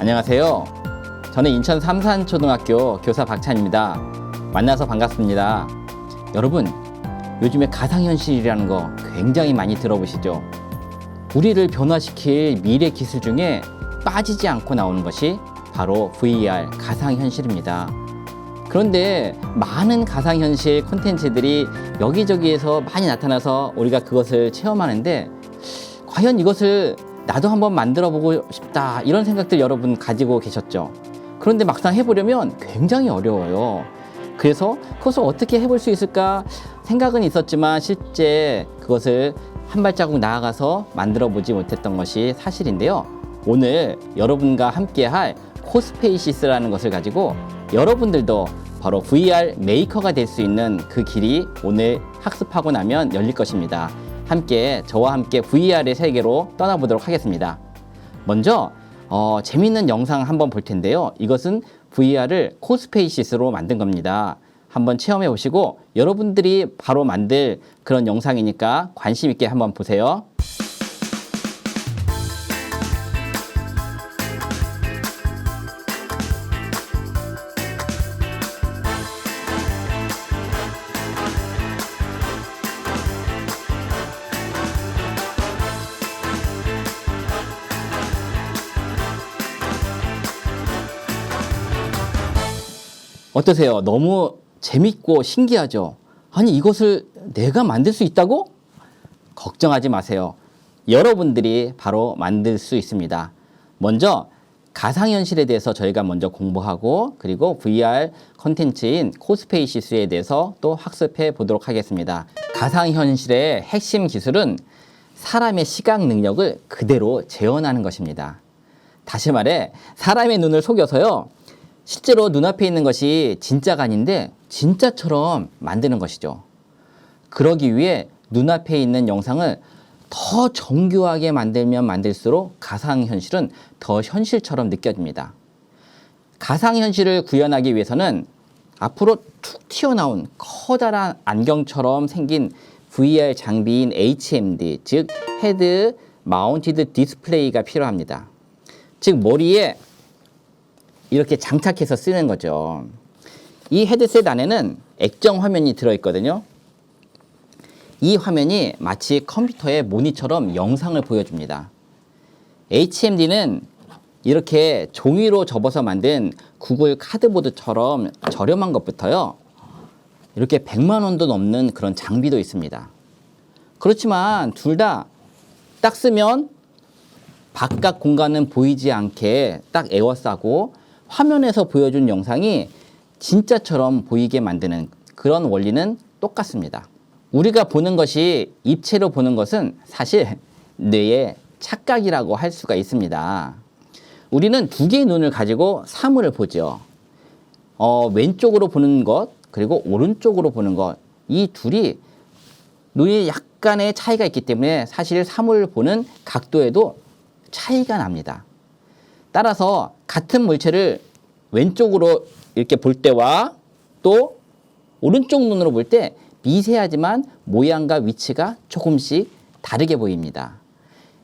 안녕하세요. 저는 인천 삼산초등학교 교사 박찬입니다. 만나서 반갑습니다. 여러분, 요즘에 가상현실이라는 거 굉장히 많이 들어보시죠? 우리를 변화시킬 미래 기술 중에 빠지지 않고 나오는 것이 바로 VR, 가상현실입니다. 그런데 많은 가상현실 콘텐츠들이 여기저기에서 많이 나타나서 우리가 그것을 체험하는데, 과연 이것을 나도 한번 만들어 보고 싶다, 이런 생각들 여러분 가지고 계셨죠? 그런데 막상 해보려면 굉장히 어려워요. 그래서 그것을 어떻게 해볼 수 있을까 생각은 있었지만 실제 그것을 한 발자국 나아가서 만들어 보지 못했던 것이 사실인데요. 오늘 여러분과 함께 할 코스페이시스라는 것을 가지고 여러분들도 바로 VR 메이커가 될 수 있는 그 길이 오늘 학습하고 나면 열릴 것입니다. 함께 저와 함께 VR의 세계로 떠나보도록 하겠습니다. 먼저 재미있는 영상 한번 볼 텐데요. 이것은 VR을 코스페이시스로 만든 겁니다. 한번 체험해 보시고 여러분들이 바로 만들 그런 영상이니까 관심 있게 한번 보세요. 어떠세요? 너무 재밌고 신기하죠? 아니, 이것을 내가 만들 수 있다고? 걱정하지 마세요. 여러분들이 바로 만들 수 있습니다. 먼저 가상현실에 대해서 저희가 먼저 공부하고, 그리고 VR 콘텐츠인 코스페이시스에 대해서 또 학습해 보도록 하겠습니다. 가상현실의 핵심 기술은 사람의 시각 능력을 그대로 재현하는 것입니다. 다시 말해, 사람의 눈을 속여서요, 실제로 눈앞에 있는 것이 진짜가 아닌데 진짜처럼 만드는 것이죠. 그러기 위해 눈앞에 있는 영상을 더 정교하게 만들면 만들수록 가상현실은 더 현실처럼 느껴집니다. 가상현실을 구현하기 위해서는 앞으로 툭 튀어나온 커다란 안경처럼 생긴 VR 장비인 HMD, 즉 헤드 마운티드 디스플레이가 필요합니다. 즉 머리에 이렇게 장착해서 쓰는 거죠. 이 헤드셋 안에는 액정 화면이 들어있거든요. 이 화면이 마치 컴퓨터의 모니터처럼 영상을 보여줍니다. HMD는 이렇게 종이로 접어서 만든 구글 카드보드처럼 저렴한 것부터요, 이렇게 100만 원도 넘는 그런 장비도 있습니다. 그렇지만 둘 다 딱 쓰면 바깥 공간은 보이지 않게 딱 에워싸고 화면에서 보여준 영상이 진짜처럼 보이게 만드는 그런 원리는 똑같습니다. 우리가 보는 것이 입체로 보는 것은 사실 뇌의 착각이라고 할 수가 있습니다. 우리는 두 개의 눈을 가지고 사물을 보죠. 왼쪽으로 보는 것, 그리고 오른쪽으로 보는 것, 이 둘이 눈이 약간의 차이가 있기 때문에 사실 사물을 보는 각도에도 차이가 납니다. 따라서 같은 물체를 왼쪽으로 이렇게 볼 때와 또 오른쪽 눈으로 볼 때 미세하지만 모양과 위치가 조금씩 다르게 보입니다.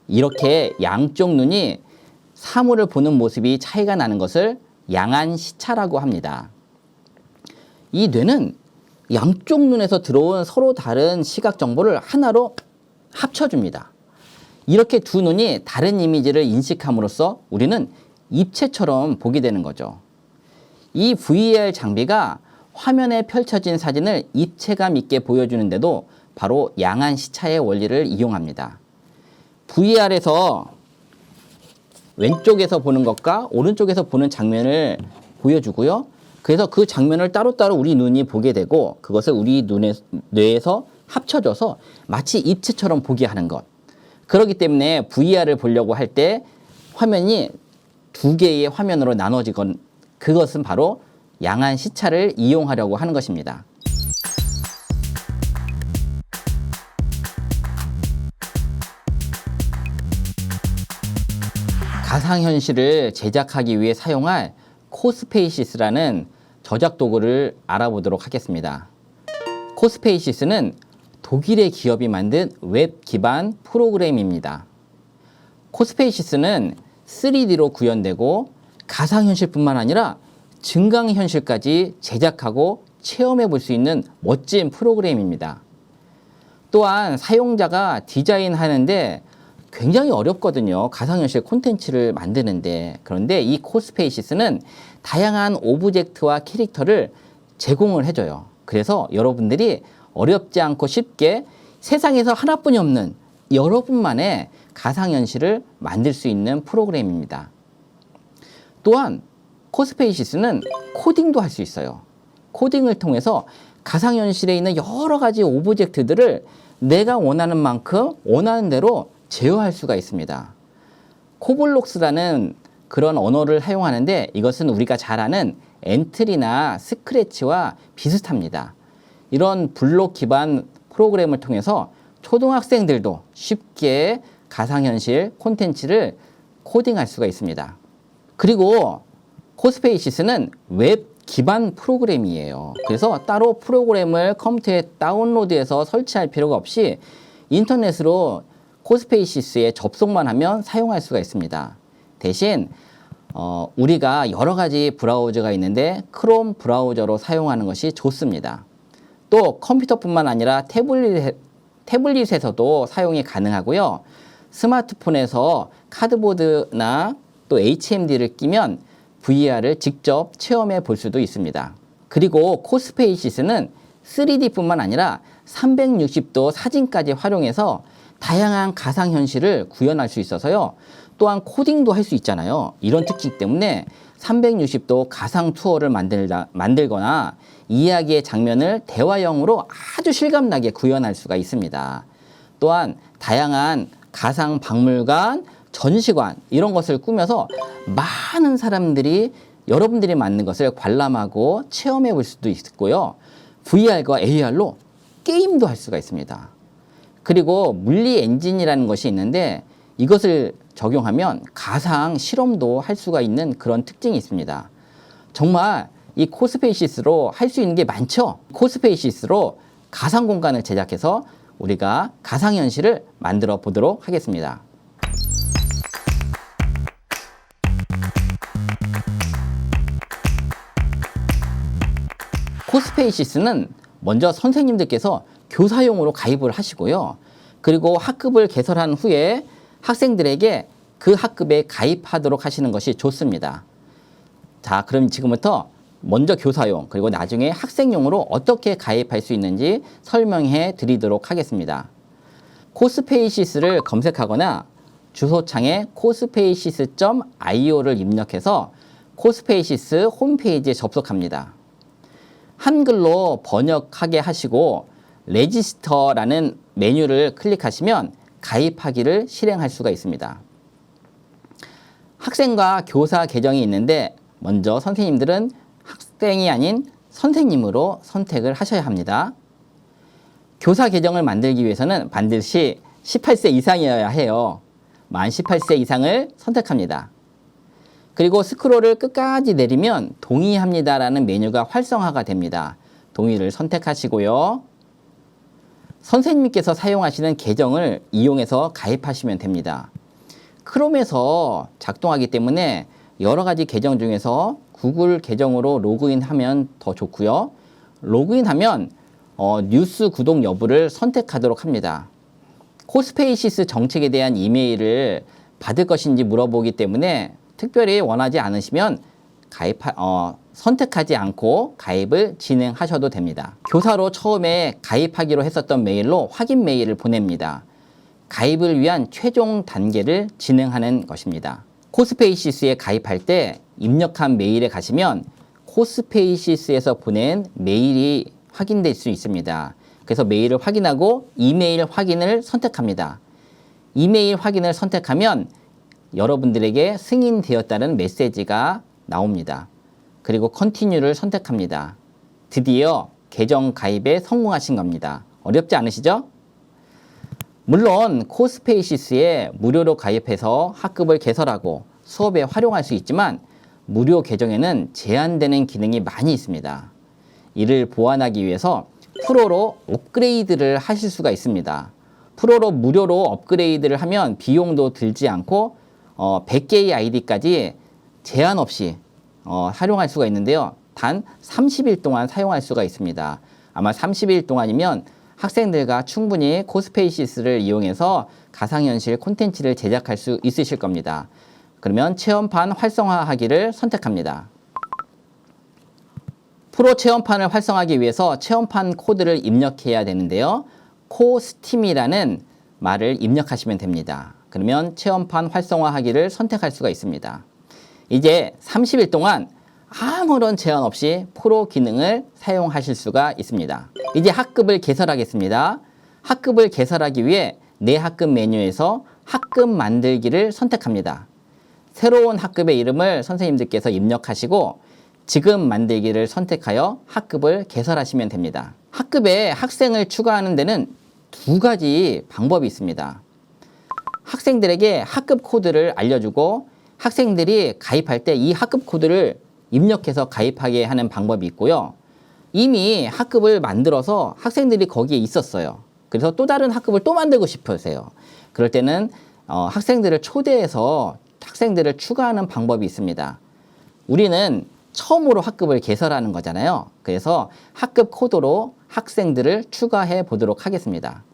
이렇게 양쪽 눈이 사물을 보는 모습이 차이가 나는 것을 양안시차라고 합니다. 이 뇌는 양쪽 눈에서 들어온 서로 다른 시각 정보를 하나로 합쳐줍니다. 이렇게 두 눈이 다른 이미지를 인식함으로써 우리는 입체처럼 보게 되는 거죠. 이 VR 장비가 화면에 펼쳐진 사진을 입체감 있게 보여주는데도 바로 양안시차의 원리를 이용합니다. VR에서 왼쪽에서 보는 것과 오른쪽에서 보는 장면을 보여주고요. 그래서 그 장면을 따로따로 우리 눈이 보게 되고 그것을 우리 뇌에서 합쳐져서 마치 입체처럼 보게 하는 것. 그렇기 때문에 VR을 보려고 할 때 화면이 두 개의 화면으로 나눠지건, 그것은 바로 양안 시차를 이용하려고 하는 것입니다. 가상현실을 제작하기 위해 사용할 코스페이시스라는 저작 도구를 알아보도록 하겠습니다. 코스페이시스는 독일의 기업이 만든 웹 기반 프로그램입니다. 코스페이시스는 3D로 구현되고 가상현실뿐만 아니라 증강현실까지 제작하고 체험해 볼 수 있는 멋진 프로그램입니다. 또한 사용자가 디자인하는데 굉장히 어렵거든요. 가상현실 콘텐츠를 만드는데. 그런데 이 코스페이시스는 다양한 오브젝트와 캐릭터를 제공을 해줘요. 그래서 여러분들이 어렵지 않고 쉽게 세상에서 하나뿐이 없는 여러분만의 가상현실을 만들 수 있는 프로그램입니다. 또한 코스페이시스는 코딩도 할 수 있어요. 코딩을 통해서 가상현실에 있는 여러 가지 오브젝트들을 내가 원하는 만큼 원하는 대로 제어할 수가 있습니다. 코블록스라는 그런 언어를 사용하는데 이것은 우리가 잘 아는 엔트리나 스크래치와 비슷합니다. 이런 블록 기반 프로그램을 통해서 초등학생들도 쉽게 가상현실 콘텐츠를 코딩할 수가 있습니다. 그리고 코스페이시스는 웹 기반 프로그램이에요. 그래서 따로 프로그램을 컴퓨터에 다운로드해서 설치할 필요가 없이 인터넷으로 코스페이시스에 접속만 하면 사용할 수가 있습니다. 대신 우리가 여러 가지 브라우저가 있는데 크롬 브라우저로 사용하는 것이 좋습니다. 또 컴퓨터뿐만 아니라 태블릿에서도 사용이 가능하고요. 스마트폰에서 카드보드나 또 HMD를 끼면 VR을 직접 체험해 볼 수도 있습니다. 그리고 코스페이시스는 3D뿐만 아니라 360도 사진까지 활용해서 다양한 가상현실을 구현할 수 있어서요. 또한 코딩도 할 수 있잖아요. 이런 특징 때문에 360도 가상 투어를 만들거나 이야기의 장면을 대화형으로 아주 실감나게 구현할 수가 있습니다. 또한 다양한 가상 박물관, 전시관 이런 것을 꾸며서 많은 사람들이 여러분들이 만든 것을 관람하고 체험해 볼 수도 있고요. VR과 AR로 게임도 할 수가 있습니다. 그리고 물리 엔진이라는 것이 있는데 이것을 적용하면 가상 실험도 할 수가 있는 그런 특징이 있습니다. 정말 이 코스페이시스로 할 수 있는 게 많죠. 코스페이시스로 가상 공간을 제작해서 우리가 가상현실을 만들어 보도록 하겠습니다. 코스페이시스는 먼저 선생님들께서 교사용으로 가입을 하시고요. 그리고 학급을 개설한 후에 학생들에게 그 학급에 가입하도록 하시는 것이 좋습니다. 자, 그럼 지금부터 먼저 교사용 그리고 나중에 학생용으로 어떻게 가입할 수 있는지 설명해 드리도록 하겠습니다. 코스페이시스를 검색하거나 주소창에 코스페이시스.io를 입력해서 코스페이시스 홈페이지에 접속합니다. 한글로 번역하게 하시고 레지스터라는 메뉴를 클릭하시면 가입하기를 실행할 수가 있습니다. 학생과 교사 계정이 있는데 먼저 선생님들은 학생이 아닌 선생님으로 선택을 하셔야 합니다. 교사 계정을 만들기 위해서는 반드시 18세 이상이어야 해요. 만 18세 이상을 선택합니다. 그리고 스크롤을 끝까지 내리면 동의합니다라는 메뉴가 활성화가 됩니다. 동의를 선택하시고요. 선생님께서 사용하시는 계정을 이용해서 가입하시면 됩니다. 크롬에서 작동하기 때문에 여러 가지 계정 중에서 구글 계정으로 로그인하면 더 좋고요. 로그인하면 뉴스 구독 여부를 선택하도록 합니다. 코스페이시스 정책에 대한 이메일을 받을 것인지 물어보기 때문에 특별히 원하지 않으시면 선택하지 않고 가입을 진행하셔도 됩니다. 교사로 처음에 가입하기로 했었던 메일로 확인 메일을 보냅니다. 가입을 위한 최종 단계를 진행하는 것입니다. 코스페이시스에 가입할 때 입력한 메일에 가시면 코스페이시스에서 보낸 메일이 확인될 수 있습니다. 그래서 메일을 확인하고 이메일 확인을 선택합니다. 이메일 확인을 선택하면 여러분들에게 승인되었다는 메시지가 나옵니다. 그리고 컨티뉴를 선택합니다. 드디어 계정 가입에 성공하신 겁니다. 어렵지 않으시죠? 물론 코스페이시스에 무료로 가입해서 학급을 개설하고 수업에 활용할 수 있지만 무료 계정에는 제한되는 기능이 많이 있습니다. 이를 보완하기 위해서 프로로 업그레이드를 하실 수가 있습니다. 프로로 무료로 업그레이드를 하면 비용도 들지 않고 100개의 아이디까지 제한 없이 활용할 수가 있는데요. 단 30일 동안 사용할 수가 있습니다. 아마 30일 동안이면 학생들과 충분히 코스페이시스를 이용해서 가상현실 콘텐츠를 제작할 수 있으실 겁니다. 그러면 체험판 활성화하기를 선택합니다. 프로 체험판을 활성화하기 위해서 체험판 코드를 입력해야 되는데요. 코스팀이라는 말을 입력하시면 됩니다. 그러면 체험판 활성화하기를 선택할 수가 있습니다. 이제 30일 동안 아무런 제한 없이 프로 기능을 사용하실 수가 있습니다. 이제 학급을 개설하겠습니다. 학급을 개설하기 위해 내 학급 메뉴에서 학급 만들기를 선택합니다. 새로운 학급의 이름을 선생님들께서 입력하시고 지금 만들기를 선택하여 학급을 개설하시면 됩니다. 학급에 학생을 추가하는 데는 두 가지 방법이 있습니다. 학생들에게 학급 코드를 알려주고 학생들이 가입할 때 이 학급 코드를 입력해서 가입하게 하는 방법이 있고요. 이미 학급을 만들어서 학생들이 거기에 있었어요. 그래서 또 다른 학급을 또 만들고 싶으세요. 그럴 때는 학생들을 초대해서 학생들을 추가하는 방법이 있습니다. 우리는 처음으로 학급을 개설하는 거잖아요. 그래서 학급 코드로 학생들을 추가해 보도록 하겠습니다.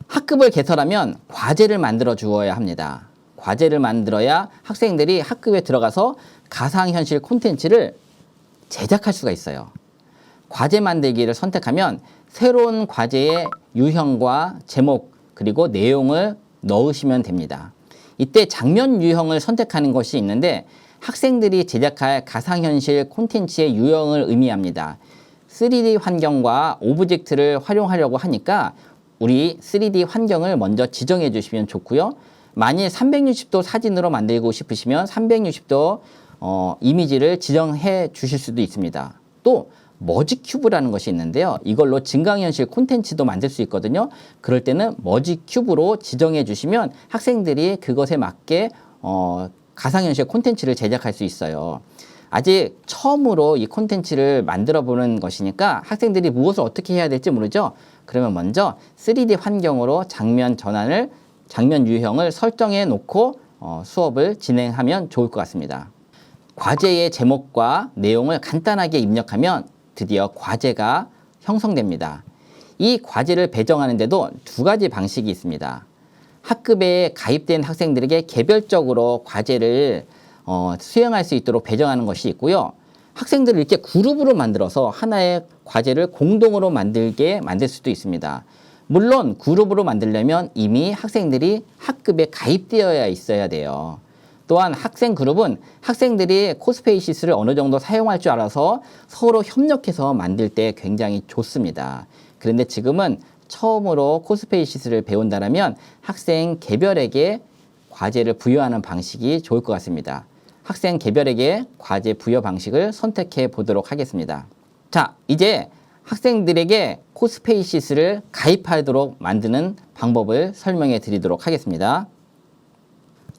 학급을 개설하면 과제를 만들어 주어야 합니다. 과제를 만들어야 학생들이 학급에 들어가서 가상현실 콘텐츠를 제작할 수가 있어요. 과제 만들기를 선택하면 새로운 과제의 유형과 제목 그리고 내용을 넣으시면 됩니다. 이때 장면 유형을 선택하는 것이 있는데 학생들이 제작할 가상현실 콘텐츠의 유형을 의미합니다. 3D 환경과 오브젝트를 활용하려고 하니까 우리 3D 환경을 먼저 지정해 주시면 좋고요. 만일 360도 사진으로 만들고 싶으시면 360도 이미지를 지정해 주실 수도 있습니다. 또 머지 큐브라는 것이 있는데요. 이걸로 증강현실 콘텐츠도 만들 수 있거든요. 그럴 때는 머지 큐브로 지정해 주시면 학생들이 그것에 맞게 가상현실 콘텐츠를 제작할 수 있어요. 아직 처음으로 이 콘텐츠를 만들어 보는 것이니까 학생들이 무엇을 어떻게 해야 될지 모르죠. 그러면 먼저 3D 환경으로 장면 유형을 설정해 놓고 수업을 진행하면 좋을 것 같습니다. 과제의 제목과 내용을 간단하게 입력하면 드디어 과제가 형성됩니다. 이 과제를 배정하는데도 두 가지 방식이 있습니다. 학급에 가입된 학생들에게 개별적으로 과제를 수행할 수 있도록 배정하는 것이 있고요. 학생들을 이렇게 그룹으로 만들어서 하나의 과제를 공동으로 만들 수도 있습니다. 물론 그룹으로 만들려면 이미 학생들이 학급에 가입되어야 있어야 돼요. 또한 학생 그룹은 학생들이 코스페이시스를 어느 정도 사용할 줄 알아서 서로 협력해서 만들 때 굉장히 좋습니다. 그런데 지금은 처음으로 코스페이시스를 배운다면 학생 개별에게 과제를 부여하는 방식이 좋을 것 같습니다. 학생 개별에게 과제 부여 방식을 선택해 보도록 하겠습니다. 자, 이제 학생들에게 코스페이시스를 가입하도록 만드는 방법을 설명해 드리도록 하겠습니다.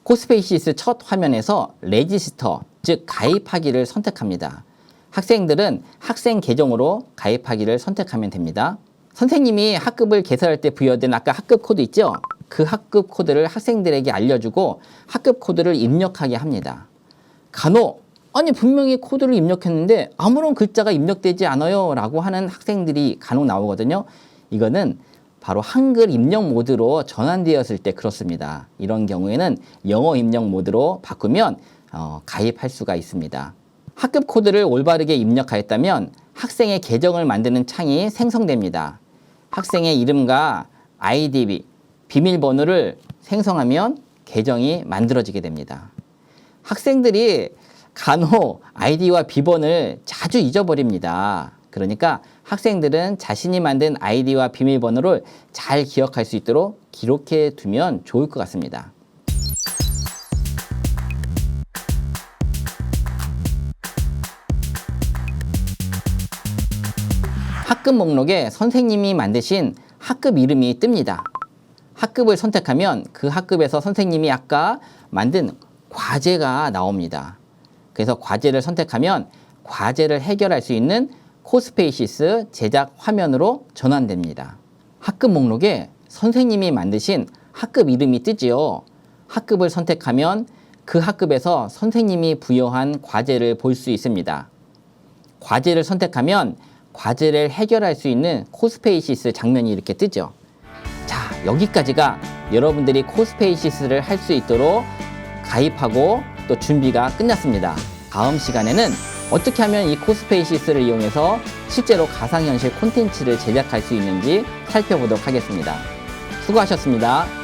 코스페이시스 첫 화면에서 레지스터, 즉 가입하기를 선택합니다. 학생들은 학생 계정으로 가입하기를 선택하면 됩니다. 선생님이 학급을 개설할 때 부여된 아까 학급 코드 있죠? 그 학급 코드를 학생들에게 알려주고 학급 코드를 입력하게 합니다. 간혹 아니 분명히 코드를 입력했는데 아무런 글자가 입력되지 않아요 라고 하는 학생들이 간혹 나오거든요. 이거는 바로 한글 입력 모드로 전환되었을 때 그렇습니다. 이런 경우에는 영어 입력 모드로 바꾸면 가입할 수가 있습니다. 학급 코드를 올바르게 입력하였다면 학생의 계정을 만드는 창이 생성됩니다. 학생의 이름과 아이디, 비밀번호를 생성하면 계정이 만들어지게 됩니다. 학생들이 간혹 아이디와 비번을 자주 잊어버립니다. 그러니까 학생들은 자신이 만든 아이디와 비밀번호를 잘 기억할 수 있도록 기록해 두면 좋을 것 같습니다. 학급 목록에 선생님이 만드신 학급 이름이 뜹니다. 학급을 선택하면 그 학급에서 선생님이 아까 만든 과제가 나옵니다. 그래서 과제를 선택하면 과제를 해결할 수 있는 코스페이시스 제작 화면으로 전환됩니다. 학급 목록에 선생님이 만드신 학급 이름이 뜨지요. 학급을 선택하면 그 학급에서 선생님이 부여한 과제를 볼 수 있습니다. 과제를 선택하면 과제를 해결할 수 있는 코스페이시스 장면이 이렇게 뜨죠. 자, 여기까지가 여러분들이 코스페이시스를 할 수 있도록 가입하고 또 준비가 끝났습니다. 다음 시간에는 어떻게 하면 이 코스페이시스를 이용해서 실제로 가상현실 콘텐츠를 제작할 수 있는지 살펴보도록 하겠습니다. 수고하셨습니다.